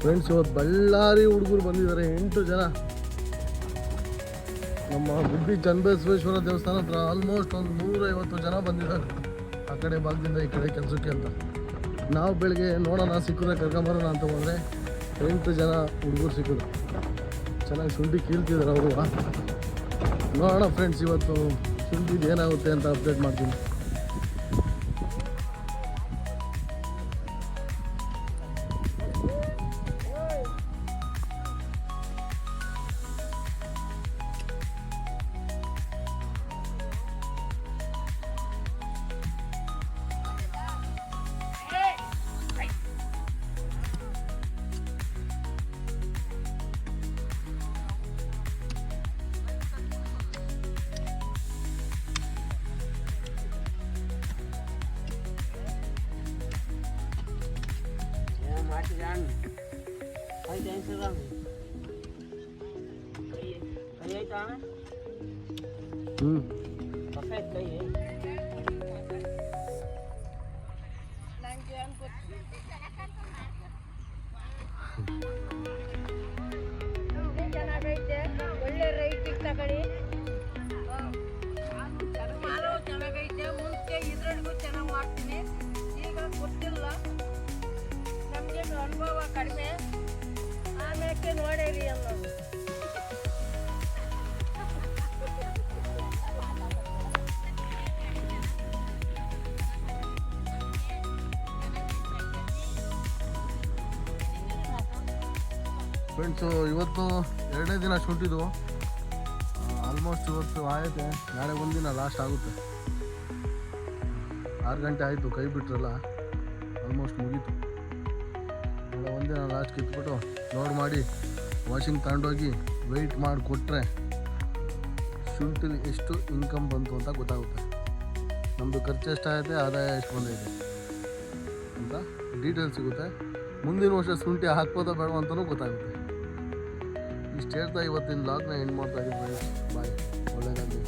Friends, ಇವತ್ತು ಬಳ್ಳಾರಿ ಹುಡುಗರು ಬಂದಿದ್ದಾರೆ 8 ಜನ. ನಮ್ಮ ಗುಬ್ಬಿ ಚನ್ನಬಸವೇಶ್ವರ ದೇವಸ್ಥಾನ ಹತ್ರ ಆಲ್ಮೋಸ್ಟ್ ಒಂದು 150 ಜನ ಬಂದಿದ್ದಾರೆ. ಆ ಕಡೆ ಭಾಗದಿಂದ ಈ ಕಡೆ ಕೆಲಸಕ್ಕೆ ಅಂತ. ನಾವು ಬೆಳಗ್ಗೆ ನೋಡೋಣ ಸಿಕ್ಕಿದ್ರೆ ಕರ್ಕೊಂಬರೋಣ ಅಂತ ಬಂದರೆ 8 ಜನ ಹುಡುಗರು ಸಿಕ್ಕಿದ್ರು. ಚೆನ್ನಾಗಿ ಶುಂಠಿ ಕೀಳ್ತಿದ್ದಾರೆ ಅವರು. ನೋಡೋಣ ಫ್ರೆಂಡ್ಸ್, ಇವತ್ತು ಶುಂಠಿದು ಏನಾಗುತ್ತೆ ಅಂತ ಅಪ್ಡೇಟ್ ಮಾಡ್ತೀನಿ. ಚೆನ್ನಾಗೈತೆ, ಒಳ್ಳೆ ರೈಟ್ ತಗೊಳ್ಳಿ. ಚೆನ್ನಾಗೈತೆ, ಮುಂಚೆ ಇದ್ರಲ್ಲಿಗೂ ಚೆನ್ನಾಗಿ ಮಾಡ್ತೀನಿ. ಈಗ ಗೊತ್ತಿಲ್ಲ, ನಮಗೆ ಅನುಭವ ಕಡಿಮೆ. ಆಮೇಲೆ ನೋಡೇರಿ ಅನ್ನೋದು. ಫ್ರೆಂಡ್ಸು, ಇವತ್ತು 2ನೇ ದಿನ ಶುಂಠಿದು. ಆಲ್ಮೋಸ್ಟ್ ಇವತ್ತು ಆಯಿತೆ, ನಾಳೆ ಒಂದಿನ ಲಾಸ್ಟ್ ಆಗುತ್ತೆ. 6 ಗಂಟೆ ಆಯಿತು, ಕೈ ಬಿಟ್ರಲ್ಲ, ಆಲ್ಮೋಸ್ಟ್ ಮುಗೀತು. ನಾಳೆ ಒಂದಿನ ಲಾಸ್ಟ್ ಕಿತ್ಬಿಟ್ಟು ಲೋಡ್ ಮಾಡಿ ವಾಷಿಂಗ್ ತಗೊಂಡೋಗಿ ವೆಯ್ಟ್ ಮಾಡಿ ಕೊಟ್ಟರೆ ಶುಂಠಿಲಿ ಎಷ್ಟು ಇನ್ಕಮ್ ಬಂತು ಅಂತ ಗೊತ್ತಾಗುತ್ತೆ. ನಮ್ಮದು ಖರ್ಚು ಎಷ್ಟಾಗುತ್ತೆ, ಆದಾಯ ಎಷ್ಟು ಬಂದೈತೆ ಅಂತ ಡೀಟೇಲ್ ಸಿಗುತ್ತೆ. ಮುಂದಿನ ವರ್ಷ ಶುಂಠಿ ಹಾಕ್ಬೋದಾ ಬೇಡ ಅಂತಲೂ ಗೊತ್ತಾಗುತ್ತೆ. ಇಷ್ಟು ಹೇಳ್ತಾ ಇವತ್ತಿನ ಲಾಗ್ನ ಎಂಡ್ ಮಾಡ್ತಾ ಇದ್ದೀನಿ ಫ್ರೆಂಡ್ಸ್. ಬಾಯ್, ಒಳ್ಳೆಯದಾಗಲಿ.